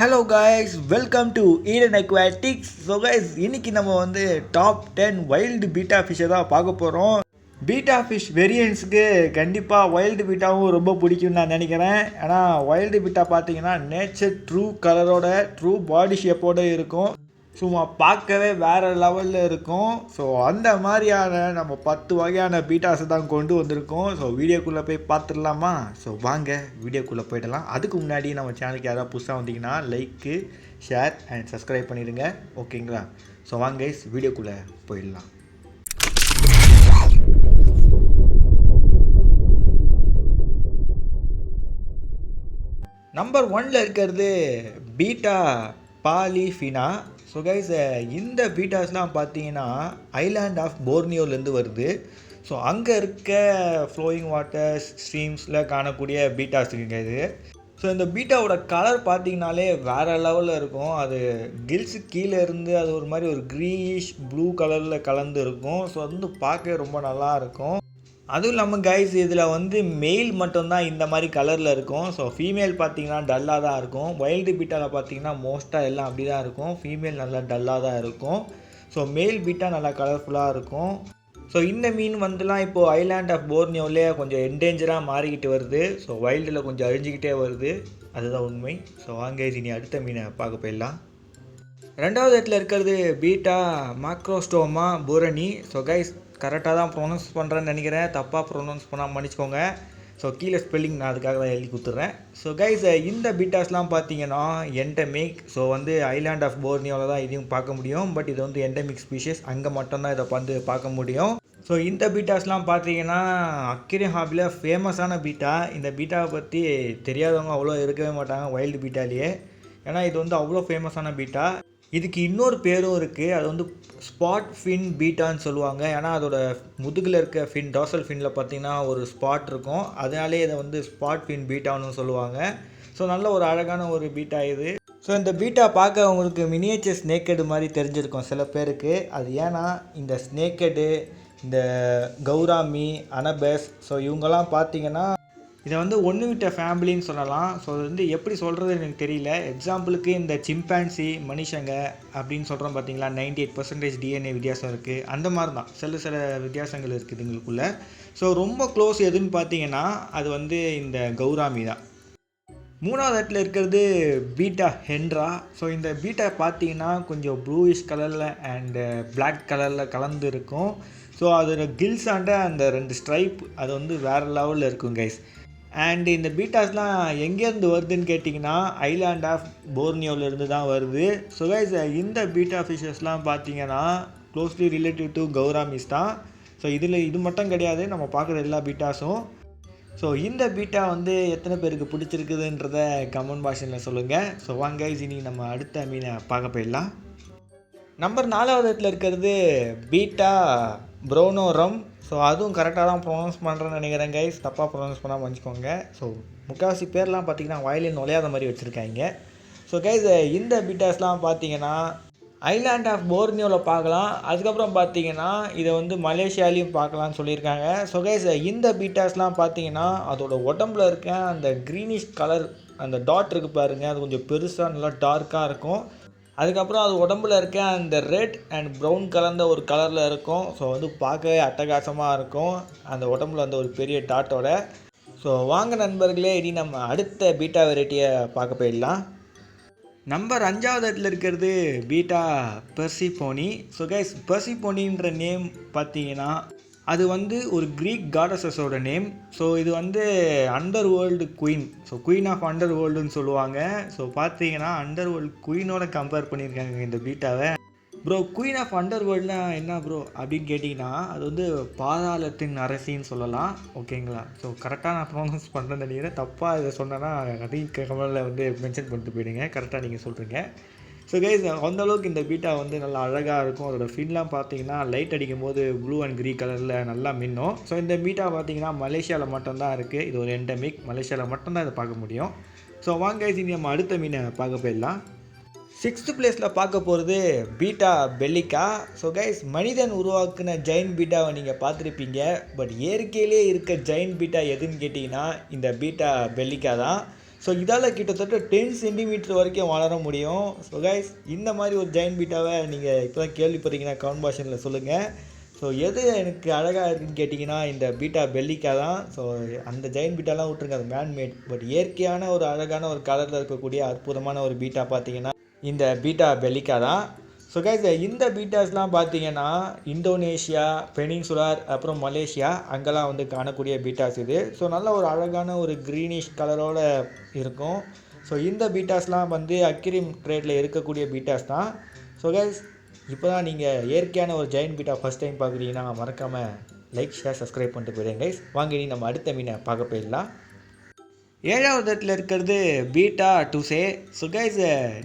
Hello guys, welcome to Eden aquatics. So guys, இன்றைக்கி நம்ம வந்து டாப் 10 வைல்டு பீட்டா ஃபிஷ்ஷை தான் பார்க்க போகிறோம். பீட்டா ஃபிஷ் வெரியன்ஸுக்கு கண்டிப்பாக வைல்டு பீட்டாவும் ரொம்ப பிடிக்கும்னு நான் நினைக்கிறேன். ஆனால் வைல்டு பீட்டா பார்த்தீங்கன்னா நேச்சர் ட்ரூ கலரோட ட்ரூ பாடி ஷேப்போடு இருக்கும். சும்மா பார்க்கவே வேறு லெவலில் இருக்கும். ஸோ அந்த மாதிரியான நம்ம 10 வகையான பீட்டாஸை தான் கொண்டு வந்திருக்கோம். ஸோ வீடியோக்குள்ளே போய் பார்த்துடலாமா? ஸோ வாங்க வீடியோக்குள்ளே போய்டலாம். அதுக்கு முன்னாடி நம்ம சேனலுக்கு யாராவது புதுசாக வந்தீங்கன்னா லைக்கு, ஷேர் அண்ட் சப்ஸ்கிரைப் பண்ணிடுங்க. ஓகேங்களா? ஸோ வாங்க கைஸ், வீடியோக்குள்ளே போயிடலாம். நம்பர் 1ல் இருக்கிறது பீட்டா பாலிஃபினா. ஸோ கைஸ், இந்த பீட்டாஸ்லாம் பார்த்தீங்கன்னா ஐலாண்ட் ஆஃப் போர்னியோலேருந்து வருது. ஸோ அங்கே இருக்க ஃப்ளோயிங் வாட்டர் ஸ்ட்ரீம்ஸில் காணக்கூடிய பீட்டாஸ் இருக்குங்க இது. ஸோ இந்த பீட்டாவோட கலர் பார்த்தீங்கனாலே வேறு லெவலில் இருக்கும். அது கில்ஸு கீழே இருந்து அது ஒரு மாதிரி ஒரு க்ரீனிஷ் ப்ளூ கலரில் கலந்து இருக்கும். ஸோ அது வந்து பார்க்கவே ரொம்ப நல்லா இருக்கும். அதுவும் இல்லாமல் கைஸ், இதில் வந்து மெயில் மட்டும்தான் இந்த மாதிரி கலரில் இருக்கும். ஸோ ஃபீமேல் பார்த்தீங்கன்னா டல்லாக தான் இருக்கும். வைல்டு பீட்டாவில் பார்த்தீங்கன்னா மோஸ்ட்டாக எல்லாம் அப்படி தான் இருக்கும். ஃபீமேல் நல்லா டல்லாக தான் இருக்கும். ஸோ மேல் பீட்டா நல்லா கலர்ஃபுல்லாக இருக்கும். ஸோ இந்த மீன் வந்துலாம் இப்போது ஐலாண்ட் ஆஃப் போர்னியோவிலே கொஞ்சம் என்டேஞ்சராக மாறிக்கிட்டு வருது. ஸோ வைல்டில் கொஞ்சம் அழிஞ்சிக்கிட்டே வருது. அதுதான் உண்மை. ஸோ வாங்க இனி அடுத்த மீனை பார்க்க போயிடலாம். 2வது இடத்துல இருக்கிறது பீட்டா மேக்ரோஸ்டோமா புரணி. ஸோ கைஸ், கரெக்டாக தான் ப்ரொனவுன்ஸ் பண்ணுறேன்னு நினைக்கிறேன். தப்பாக ப்ரொனவுன்ஸ் பண்ணால் மன்னிச்சுக்கோங்க. ஸோ கீழே ஸ்பெல்லிங் நான் அதுக்காக தான் எழுதி கொடுத்துட்றேன். ஸோ கைஸ், இந்த பீட்டாஸ்லாம் பார்த்தீங்கன்னா என்டமிக். ஸோ வந்து ஐலாண்ட் ஆஃப் போர்னியோவில் தான் இதையும் பார்க்க முடியும். பட் இது வந்து என்டமிக் ஸ்பீஷிஸ், அங்கே மட்டும்தான் இதை வந்து பார்க்க முடியும். ஸோ இந்த பீட்டாஸ்லாம் பார்த்தீங்கன்னா அக்வேரியம் ஹாபியில் ஃபேமஸான பீட்டா. இந்த பீட்டாவை பற்றி தெரியாதவங்க அவ்வளோ இருக்கவே மாட்டாங்க வைல்டு பீட்டாலேயே. ஏன்னா இது வந்து அவ்வளோ ஃபேமஸான பீட்டா. இதுக்கு இன்னொரு பேரும் இருக்குது. அது வந்து ஸ்பாட் ஃபின் பீட்டான்னு சொல்லுவாங்க. ஏன்னா அதோட முதுகில் இருக்க ஃபின், டார்சல் ஃபின்னில் பார்த்திங்கன்னா ஒரு ஸ்பாட் இருக்கும். அதனாலே இதை வந்து ஸ்பாட் ஃபின் பீட்டான்னு சொல்லுவாங்க. ஸோ நல்ல ஒரு அழகான ஒரு பீட்டா இது. ஸோ இந்த பீட்டா பார்க்க உங்களுக்கு மினியேச்சர் ஸ்னேக்கெடு மாதிரி தெரிஞ்சிருக்கும் சில பேருக்கு. அது ஏன்னா இந்த ஸ்னேக்கெடு, இந்த கௌராமி, அனபெஸ், ஸோ இவங்கெல்லாம் பார்த்தீங்கன்னா இதை வந்து ஒன்று விட்ட ஃபேமிலின்னு சொல்லலாம். ஸோ அது வந்து எப்படி சொல்கிறது எனக்கு தெரியல. எக்ஸாம்பிளுக்கு இந்த சிம்பான்சி, மனுஷங்க அப்படின்னு சொல்கிறோம் பார்த்தீங்களா, 98% டிஎன்ஏ வித்தியாசம் இருக்குது. அந்த மாதிரி தான் சில வித்தியாசங்கள் இருக்குது எங்களுக்குள்ளே. ஸோ ரொம்ப க்ளோஸ் எதுன்னு பார்த்தீங்கன்னா அது வந்து இந்த கௌராமி தான். 3வது இடத்துல இருக்கிறது பீட்டா ஹென்ட்ரா. ஸோ இந்த பீட்டா பார்த்தீங்கன்னா கொஞ்சம் ப்ளூயிஷ் கலரில் அண்டு பிளாக் கலரில் கலந்து இருக்கும். ஸோ அதோட கில்ஸாண்ட அந்த 2 ஸ்ட்ரைப் அது வந்து வேறு லெவலில் இருக்கும் கைஸ். அண்ட் இந்த பீட்டாஸ்லாம் எங்கேருந்து வருதுன்னு கேட்டிங்கன்னா ஐலாண்ட் ஆஃப் போர்னியோவிலேருந்து தான் வருது. ஸோ கைஸ், இந்த பீட்டா ஃபிஷஸ்லாம் பார்த்தீங்கன்னா க்ளோஸ்லி ரிலேட்டிவ் டு கௌராமிஸ் தான். ஸோ இது மட்டும் கிடையாது, நம்ம பார்க்குற எல்லா பீட்டாஸும். ஸோ இந்த பீட்டா வந்து எத்தனை பேருக்கு பிடிச்சிருக்குதுன்றத கமெண்ட் பாக்ஸில் சொல்லுங்கள். ஸோ வாங்க கைஸ், இனி நம்ம அடுத்த மீனை பார்க்க போயிடலாம். நம்பர் 4வது இடத்துல இருக்கிறது பீட்டா ப்ரௌனோரம். ஸோ அதுவும் கரெக்டாக தான் ப்ரொனவுன்ஸ் பண்ணுறேன்னு நினைக்கிறேன் கைஸ். தப்பாக ப்ரொனவுன்ஸ் பண்ணால் வச்சுக்கோங்க. ஸோ முக்கால்வாசி பேர்லாம் பார்த்திங்கன்னா வயலின் நுழையாத மாதிரி வச்சுருக்காங்க. ஸோ கைஸ், இந்த பீட்டாஸ்லாம் பார்த்தீங்கன்னா ஐலாண்ட் ஆஃப் போர்னியோவில் பார்க்கலாம். அதுக்கப்புறம் பார்த்தீங்கன்னா இதை வந்து மலேசியாலையும் பார்க்கலான்னு சொல்லியிருக்காங்க. ஸோ கைஸ், இந்த பீட்டாஸ்லாம் பார்த்தீங்கன்னா அதோட உடம்புல இருக்க அந்த க்ரீனிஷ் கலர் அந்த டாட் இருக்குது பாருங்கள், அது கொஞ்சம் பெருசாக நல்லா டார்க்காக இருக்கும். அதுக்கப்புறம் அது உடம்புல இருக்க அந்த ரெட் அண்ட் ப்ரௌன் கலந்த ஒரு கலரில் இருக்கும். ஸோ வந்து பார்க்கவே அட்டகாசமாக இருக்கும் அந்த உடம்புல அந்த ஒரு பெரிய டாட்டோட. ஸோ வாங்க நண்பர்களே, இனி நம்ம அடுத்த பீட்டா வெரைட்டியை பார்க்க போயிடலாம். நம்பர் 5வது இடத்துல இருக்கிறது பீட்டா பெர்சிபோனி. ஸோ கைஸ், பெர்சிபோனின்ற நேம் பார்த்தீங்கன்னா அது வந்து ஒரு க்ரீக் காடஸஸோட நேம். ஸோ இது வந்து under world queen. So queen of under வேர்ல்டுன்னு சொல்லுவாங்க. ஸோ பார்த்தீங்கன்னா அண்டர் வேர்ல்டு குயினோட கம்பேர் பண்ணியிருக்காங்க இந்த பீட்டாவை. ப்ரோ, குயின் ஆஃப் அண்டர் வேர்ல்டுனா என்ன ப்ரோ அப்படின்னு கேட்டிங்கன்னா அது வந்து பாதாளத்தின் அரசின்னு சொல்லலாம். ஓகேங்களா? ஸோ கரெக்டாக நான் ப்ரொனவுன்ஸ் பண்ணுறேன்னு நினைக்கிறேன். தப்பாக இதை சொன்னேன்னா அதையும் கமெண்டில் வந்து மென்ஷன் பண்ணிட்டு போயிடுங்க. கரெக்டாக நீங்கள் சொல்கிறீங்க. ஸோ கைஸ், அந்தளவுக்கு இந்த பீட்டா வந்து நல்லா அழகாக இருக்கும். அதோட ஃபின்லாம் பார்த்தீங்கன்னா லைட் அடிக்கும் போது ப்ளூ அண்ட் க்ரீன் கலரில் நல்லா மின்னும். ஸோ இந்த பீட்டா பார்த்தீங்கன்னா மலேசியாவில் மட்டும்தான் இருக்குது. இது ஒரு என்டமிக். மலேசியாவில் மட்டும்தான் இதை பார்க்க முடியும். ஸோ வாங்க கைஸ், இனி நம்ம அடுத்த மீனை பார்க்க போயிடலாம். 6th பிளேஸில் பார்க்க போகிறது பீட்டா பெல்லிகா. ஸோ கைஸ், மனிதன் உருவாக்குன ஜெயின் பீட்டாவை நீங்கள் பார்த்துருப்பீங்க. பட் இயற்கையிலே இருக்க ஜெயின் பீட்டா எதுன்னு கேட்டிங்கன்னா இந்த பீட்டா பெல்லிகா தான். ஸோ இதால் கிட்டத்தட்ட 10 சென்டிமீட்டர் வரைக்கும் வளர முடியும். ஸோ கைஸ், இந்த மாதிரி ஒரு ஜெயண்ட் பீட்டாவை நீங்கள் இப்போ தான் கேள்விப்படுறீங்கன்னா கமெண்ட் பாக்ஸனில் சொல்லுங்கள். ஸோ எது எனக்கு அழகாக இருக்குன்னு கேட்டிங்கன்னா இந்த பீட்டா பெல்லிக்கா தான். ஸோ அந்த ஜெயண்ட் பீட்டாலாம் விட்டுருங்க, அது மேன்மேட். பட் இயற்கையான ஒரு அழகான ஒரு கலரில் இருக்கக்கூடிய அற்புதமான ஒரு பீட்டா பார்த்தீங்கன்னா இந்த பீட்டா பெல்லிக்கா தான். ஸோ கைஸ், இந்த பீட்டாஸ்லாம் பார்த்தீங்கன்னா இந்தோனேஷியா, பெனின்சுலார், அப்புறம் மலேசியா அங்கெல்லாம் வந்து காணக்கூடிய பீட்டாஸ் இது. ஸோ நல்ல ஒரு அழகான ஒரு க்ரீனிஷ் கலரோடு இருக்கும். ஸோ இந்த பீட்டாஸ்லாம் வந்து அக்வேரியம் ட்ரேடில் இருக்கக்கூடிய பீட்டாஸ் தான். ஸோ கைஸ், இப்போ தான் நீங்கள் இயற்கையான ஒரு ஜெயண்ட் பீட்டா ஃபஸ்ட் டைம் பார்க்குறீங்கன்னா மறக்காமல் லைக், ஷேர், சப்ஸ்கிரைப் பண்ணிட்டு போயிடுங்க கைஸ். வாங்க நம்ம அடுத்த மீனை பார்க்க போயிடலாம். 7வது இடத்துல இருக்கிறது பீட்டா டுசே. ஸோ கைஸ்,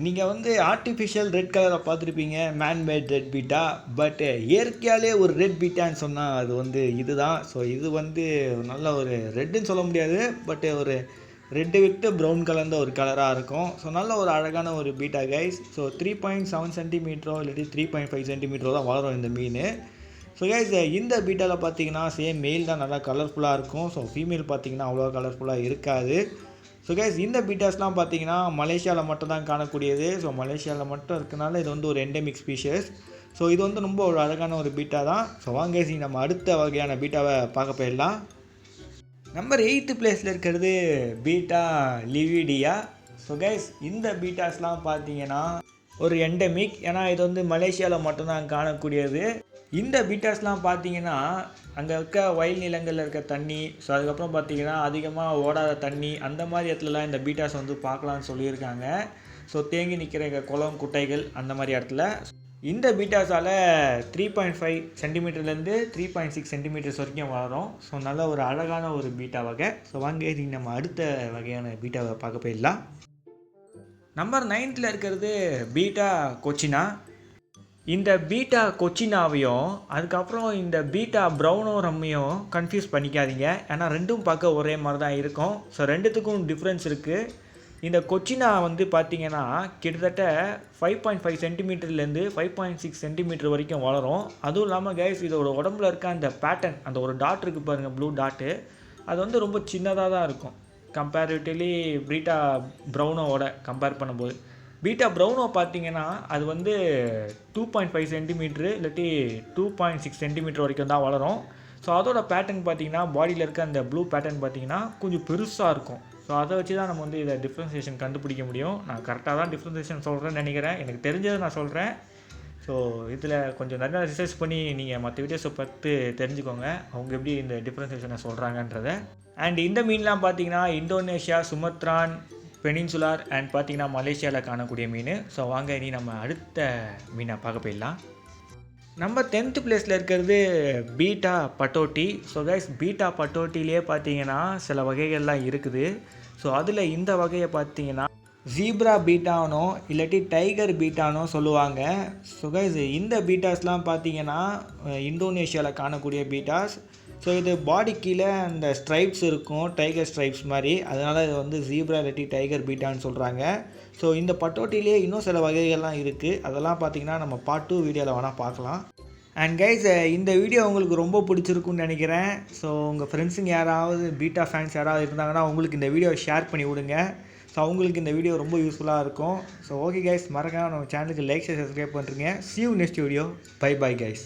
நீங்கள் வந்து ஆர்டிஃபிஷியல் ரெட் கலரை பார்த்துருப்பீங்க, மேன்மேட் ரெட் பீட்டா. பட் இயற்கையாலே ஒரு ரெட் பீட்டான்னு சொன்னால் அது வந்து இது தான். ஸோ இது வந்து நல்ல ஒரு ரெட்டுன்னு சொல்ல முடியாது, பட் ஒரு ரெட்டு விட்டு ப்ரௌன் கலர்ந்த ஒரு கலராக இருக்கும். ஸோ நல்ல ஒரு அழகான ஒரு பீட்டா கைஸ். ஸோ 3.7 சென்டிமீட்டரோ இல்லாட்டி 3.5 சென்டிமீட்டரோ தான் வளரும் இந்த மீன். ஸோ கைஸ், இந்த பீட்டாவில் பார்த்தீங்கன்னா சேம் மெயில் தான் நல்லா கலர்ஃபுல்லாக இருக்கும். ஸோ ஃபீமேல் பார்த்தீங்கன்னா அவ்வளோ கலர்ஃபுல்லாக இருக்காது. ஸோ கைஸ், இந்த பீட்டாஸ்லாம் பார்த்தீங்கன்னா மலேசியாவில் மட்டும் தான் காணக்கூடியது. ஸோ மலேசியாவில் மட்டும் இருக்கனால இது வந்து ஒரு எண்டமிக் ஸ்பீஷஸ். ஸோ இது வந்து ரொம்ப ஒரு அழகான ஒரு பீட்டா தான். ஸோ வாங்க கைஸ், நம்ம அடுத்த வகையான பீட்டாவை பார்க்க போயிடலாம். நம்பர் 8th பிளேஸில் இருக்கிறது பீட்டா லிவிடியா. ஸோ கைஸ், இந்த பீட்டாஸ்லாம் பார்த்தீங்கன்னா ஒரு எண்டமிக், ஏன்னா இது வந்து மலேசியாவில் மட்டும்தான் காணக்கூடியது. இந்த பீட்டாஸ்லாம் பார்த்தீங்கன்னா அங்கே இருக்க வயல் நிலங்களில் இருக்க தண்ணி, ஸோ அதுக்கப்புறம் பார்த்தீங்கன்னா அதிகமாக ஓடாத தண்ணி, அந்த மாதிரி இடத்துலலாம் இந்த பீட்டாஸ் வந்து பார்க்கலான்னு சொல்லியிருக்காங்க. ஸோ தேங்கி நிற்கிற குளம், குட்டைகள் அந்த மாதிரி இடத்துல இந்த பீட்டாஸால் 3.5 சென்டிமீட்டர்லேருந்து 3.6 சென்டிமீட்டர்ஸ் வரைக்கும் வளரும். ஸோ நல்ல ஒரு அழகான ஒரு பீட்டா வகை. ஸோ வாங்க நம்ம அடுத்த வகையான பீட்டாவை பார்க்க போயிடலாம். நம்பர் 9th இருக்கிறது பீட்டா கொச்சினா. இந்த பீட்டா கொச்சினாவையும் அதுக்கப்புறம் இந்த பீட்டா ப்ரௌனோ ரம்மையும் கன்ஃபியூஸ் பண்ணிக்காதீங்க, ஏன்னா ரெண்டும் பார்க்க ஒரே மாதிரி தான் இருக்கும். ஸோ ரெண்டுத்துக்கும் டிஃப்ரென்ஸ் இருக்குது. இந்த கொச்சினா வந்து பார்த்திங்கன்னா கிட்டத்தட்ட 5.5 சென்டிமீட்டர்லேருந்து 5.6 சென்டிமீட்டர் வரைக்கும் வளரும். அதுவும் இல்லாமல் கைஸ், இதோட உடம்புல இருக்க அந்த பேட்டர்ன், அந்த ஒரு டாட் இருக்குது பாருங்கள், ப்ளூ டாட்டு, அது வந்து ரொம்ப சின்னதாக தான் இருக்கும் கம்பேரிட்டிவ்லி பீட்டா ப்ரௌனோவோட கம்பேர் பண்ணும்போது. பீட்டா ப்ரௌனோ பார்த்தீங்கன்னா அது வந்து 2.5 சென்டிமீட்ரு இல்லாட்டி 2.6 சென்டிமீட்டர் வரைக்கும் தான் வளரும். ஸோ அதோட பேட்டர்ன் பார்த்தீங்கன்னா பாடியில் இருக்க அந்த ப்ளூ பேட்டர்ன் பார்த்தீங்கன்னா கொஞ்சம் பெருசாக இருக்கும். ஸோ அதை வச்சு தான் நம்ம வந்து இதை டிஃப்ரென்சியேஷன் கண்டுபிடிக்க முடியும். நான் கரெக்டாக தான் டிஃப்ரென்சியேஷன் சொல்கிறேன்னு நினைக்கிறேன், எனக்கு தெரிஞ்சதை நான் சொல்கிறேன். ஸோ இதில் கொஞ்சம் நிறையா ரிசர்ச் பண்ணி நீங்கள் மற்ற வீடியோஸை பார்த்து தெரிஞ்சுக்கோங்க அவங்க எப்படி இந்த டிஃப்ரென்சியேஷனை சொல்கிறாங்கன்றதை. அண்ட் இந்த மீன்லாம் பார்த்தீங்கன்னா இந்தோனேஷியா, சுமத்ரான், பெனின்சுலார் அண்ட் பார்த்தீங்கன்னா மலேசியாவில் காணக்கூடிய மீன். ஸோ வாங்க நம்ம அடுத்த மீனை பார்க்க போயிடலாம். நம்பர் 10th பிளேஸில் இருக்கிறது பீட்டா பட்டோட்டி. ஸோ கைஸ், பீட்டா பட்டோட்டிலே பார்த்தீங்கன்னா சில வகைகள்லாம் இருக்குது. ஸோ அதில் இந்த வகையை பார்த்தீங்கன்னா ஜீப்ரா பீட்டானோ இல்லாட்டி டைகர் பீட்டானோ சொல்லுவாங்க. ஸோ கைஸ், இந்த பீட்டாஸ்லாம் பார்த்தீங்கன்னா இந்தோனேஷியாவில் காணக்கூடிய பீட்டாஸ். ஸோ இது பாடி கீழே அந்த ஸ்ட்ரைப்ஸ் இருக்கும், டைகர் ஸ்ட்ரைப்ஸ் மாதிரி, அதனால் இது வந்து ஜீப்ரா இல்லாட்டி டைகர் பீட்டான்னு சொல்கிறாங்க. ஸோ இந்த பட்டோட்டிலே இன்னும் சில வகைகள்லாம் இருக்குது, அதெல்லாம் பார்த்திங்கன்னா நம்ம பார்ட் 2 வீடியோவில் வேணால் பார்க்கலாம். அண்ட் கைஸ், இந்த வீடியோ உங்களுக்கு ரொம்ப பிடிச்சிருக்குன்னு நினைக்கிறேன். ஸோ உங்கள் ஃப்ரெண்ட்ஸுங்க யாராவது பீட்டா ஃபேன்ஸ் யாராவது இருந்தாங்கன்னா உங்களுக்கு இந்த வீடியோவை ஷேர் பண்ணி விடுங்க. ஸோ அவங்களுக்கு இந்த வீடியோ ரொம்ப யூஸ்ஃபுல்லாக இருக்கும். ஸோ ஓகே கைஸ், மறக்காம நம்ம சேனலுக்கு லைக், ஷேர், சப்ஸ்கிரைப் பண்ணுறீங்க. See you next video. Bye bye guys.